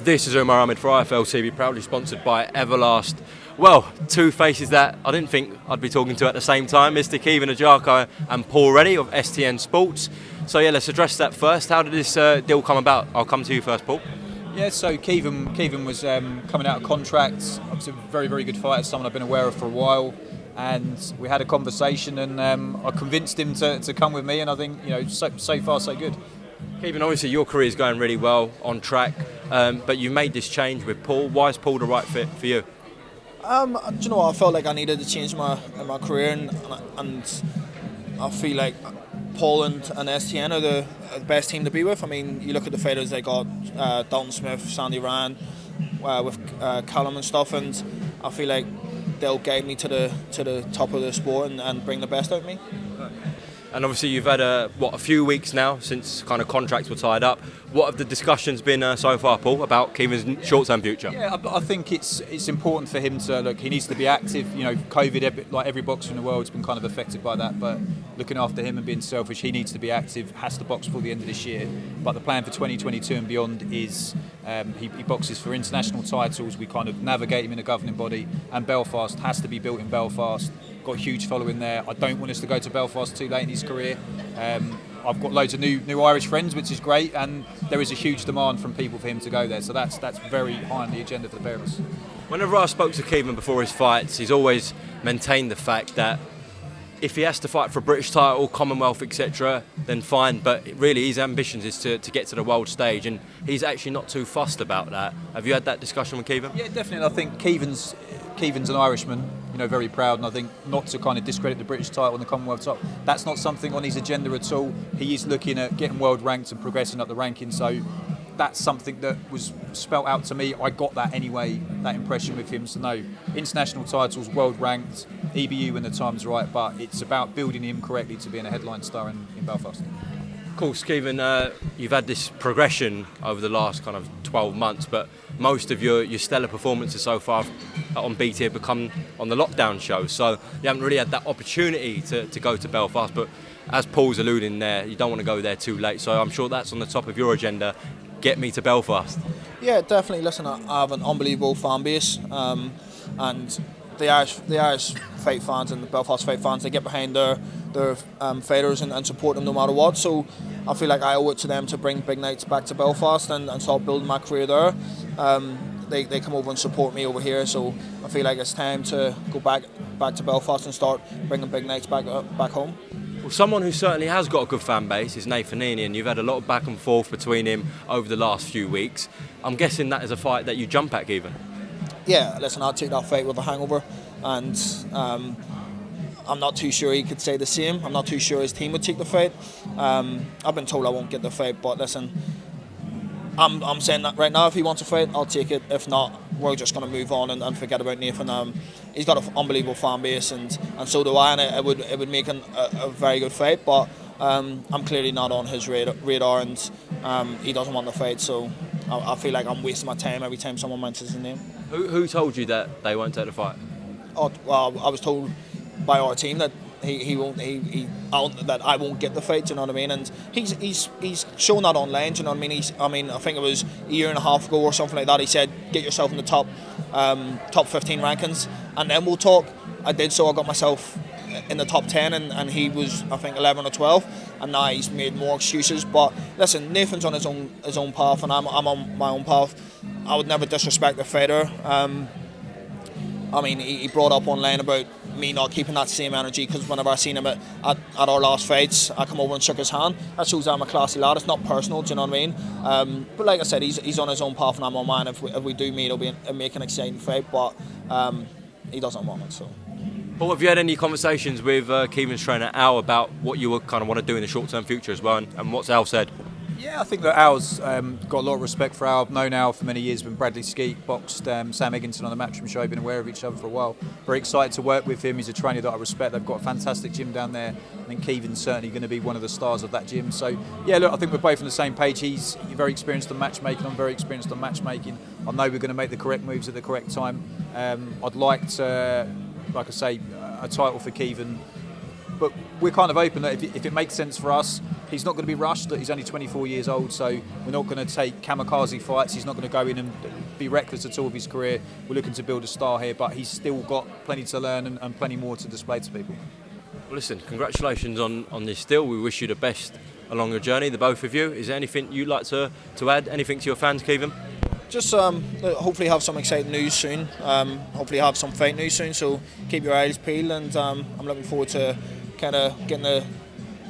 This is Umar Ahmed for IFL TV, proudly sponsored by Everlast. Well, two faces that I didn't think I'd be talking to at the same time, Mr. Caoimhin Agyarko and Paul Reddy of STN Sports. So yeah, let's address that first. How did this deal come about? I'll come to you first, Paul. Yeah, so Caoimhin was coming out of contract. Obviously a very, very good fighter, someone I've been aware of for a while. And we had a conversation and I convinced him to come with me, and I think, so far so good. Caoimhin, obviously your career is going really well, on track, but you made this change with Paul. Why is Paul the right fit for you? Do you know what? I felt like I needed to change my career, and I feel like Paul and STN are the best team to be with. I mean, you look at the fighters they got, Dalton Smith, Sandy Ryan, with Callum and stuff, and I feel like they'll guide me to the top of the sport and bring the best out of me. And obviously you've had a few weeks now since kind of contracts were tied up. What have the discussions been so far, Paul, about Caoimhin's short-term future? Yeah, I think it's important for him to look. He needs to be active. COVID, like every boxer in the world, has been kind of affected by that. But looking after him and being selfish, he needs to be active. Has to box before the end of this year. But the plan for 2022 and beyond is he boxes for international titles. We kind of navigate him in a governing body, and Belfast has to be built in Belfast. Got a huge following there. I don't want us to go to Belfast too late in his career. I've got loads of new Irish friends, which is great, and there is a huge demand from people for him to go there. So that's very high on the agenda for the pair of us. Whenever I spoke to Caoimhin before his fights, he's always maintained the fact that if he has to fight for a British title, Commonwealth, etc., then fine. But really, his ambitions is to get to the world stage, and he's actually not too fussed about that. Have you had that discussion with Caoimhin? Yeah, definitely. I think Caoimhin's an Irishman, very proud, and I think not to kind of discredit the British title and the Commonwealth title. That's not something on his agenda at all. He is looking at getting world ranked and progressing up the rankings. So that's something that was spelt out to me. I got that anyway, that impression with him. So no, international titles, world ranked, EBU when the time's right, but it's about building him correctly to being a headline star in Belfast. Of course, Caoimhin, you've had this progression over the last kind of 12 months, but most of your stellar performances so far on BT have become on the lockdown show, so you haven't really had that opportunity to go to Belfast. But as Paul's alluding there, you don't want to go there too late, so I'm sure that's on the top of your agenda. Get me to Belfast. Yeah, definitely. Listen, I have an unbelievable fan base, and the Irish fight fans and the Belfast fight fans, they get behind their fighters and support them no matter what. So I feel like I owe it to them to bring big nights back to Belfast and start building my career there. They come over and support me over here, so I feel like it's time to go back to Belfast and start bringing big nights back home. Well, someone who certainly has got a good fan base is Nathan Heaney, and you've had a lot of back and forth between him over the last few weeks. I'm guessing that is a fight that you jump at, Caoimhin. Yeah, listen, I'll take that fight with a hangover, and I'm not too sure he could say the same. I'm not too sure his team would take the fight. I've been told I won't get the fight, but listen, I'm saying that right now, if he wants a fight, I'll take it. If not, we're just going to move on and forget about Nathan. He's got an unbelievable fan base, and so do I, and it would make a very good fight, but I'm clearly not on his radar, and he doesn't want the fight, so I feel like I'm wasting my time every time someone mentions his name. Who told you that they won't take the fight? Oh, well, I was told by our team that that I won't get the fight. Do you know what I mean? And he's shown that online. Do you know what I mean? I think it was a year and a half ago or something like that. He said, "Get yourself in the top 15 rankings, and then we'll talk." I did so. I got myself in the top 10, and he was, I think, 11 or 12, and now he's made more excuses. But listen, Nathan's on his own path, and I'm on my own path. I would never disrespect the fighter. I mean, he brought up online about me not keeping that same energy, because whenever I seen him at our last fights, I come over and shook his hand. That shows I'm a classy lad. It's not personal, do you know what I mean? But like I said, he's on his own path and I'm on mine. If we do meet, it'll make an exciting fight, but he doesn't want it, so. Paul, have you had any conversations with Caoimhin's trainer Al about what you would kind of want to do in the short-term future as well, and what's Al said? Yeah, I think that Al's got a lot of respect for Al. I've known Al for many years when Bradley Skeet boxed Sam Egginson on the Matchroom show. Been aware of each other for a while. Very excited to work with him. He's a trainer that I respect. They've got a fantastic gym down there. I think Caoimhin's certainly going to be one of the stars of that gym. So, yeah, look, I think we're both on the same page. He's very experienced on matchmaking. I'm very experienced on matchmaking. I know we're going to make the correct moves at the correct time. I'd like to, a title for Caoimhin. But we're kind of open that if it makes sense for us, he's not going to be rushed. He's only 24 years old, so we're not going to take kamikaze fights. He's not going to go in and be reckless at all of his career. We're looking to build a star here, but he's still got plenty to learn and plenty more to display to people. Well, listen, congratulations on this deal. We wish you the best along your journey, the both of you. Is there anything you'd like to add? Anything to your fans, Caoimhin? Just hopefully have some exciting news soon. Hopefully have some fight news soon. So keep your eyes peeled, and I'm looking forward to kind of getting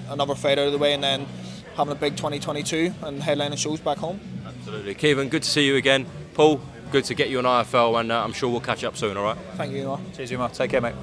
another fight out of the way, and then having a big 2022 and headlining shows back home. Absolutely, Caoimhin. Good to see you again, Paul. Good to get you on IFL, and I'm sure we'll catch up soon. All right. Thank you, Umar. Cheers, Umar. Take care, mate.